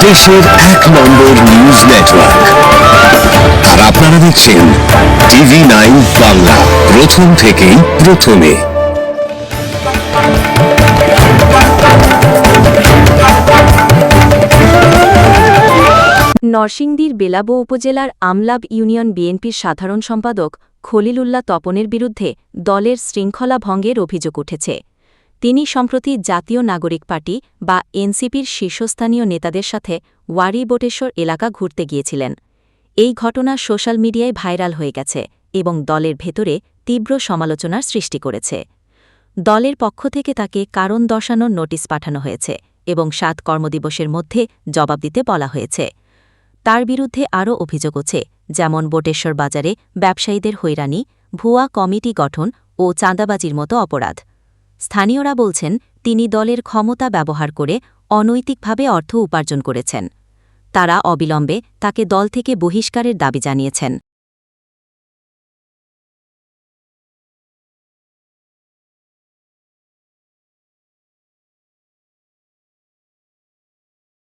দেশের ১ নম্বর news network. আর আপনারা দেখছেন TV9 বাংলা, প্রথম থেকেই প্রথমে। নরসিংদীর বেলাবো উপজেলার আমলাব ইউনিয়ন বিএনপির সাধারণ সম্পাদক খলিল উল্লাহ তপনের বিরুদ্ধে দলের শৃঙ্খলা ভঙ্গের অভিযোগ উঠেছে। তিনি সম্প্রতি জাতীয় নাগরিক পার্টি বা এনসিপির শীর্ষস্থানীয় নেতাদের সাথে ওয়ারী বটেশ্বর এলাকা ঘুরতে গিয়েছিলেন। এই ঘটনা সোশ্যাল মিডিয়ায় ভাইরাল হয়ে গেছে এবং দলের ভেতরে তীব্র সমালোচনার সৃষ্টি করেছে। দলের পক্ষ থেকে তাকে কারণ দর্শানোর নোটিশ পাঠানো হয়েছে এবং ৭ কর্মদিবসের মধ্যে জবাব দিতে বলা হয়েছে। তার বিরুদ্ধে আরও অভিযোগ আছে, যেমন বটেশ্বর বাজারে ব্যবসায়ীদের হয়রানি, ভুয়া কমিটি গঠন ও চাঁদাবাজির মতো অপরাধ। স্থানীয়রা বলছেন তিনি দলের ক্ষমতা ব্যবহার করে অনৈতিকভাবে অর্থ উপার্জন করেছেন। তারা অবিলম্বে তাকে দল থেকে বহিষ্কারের দাবি জানিয়েছেন।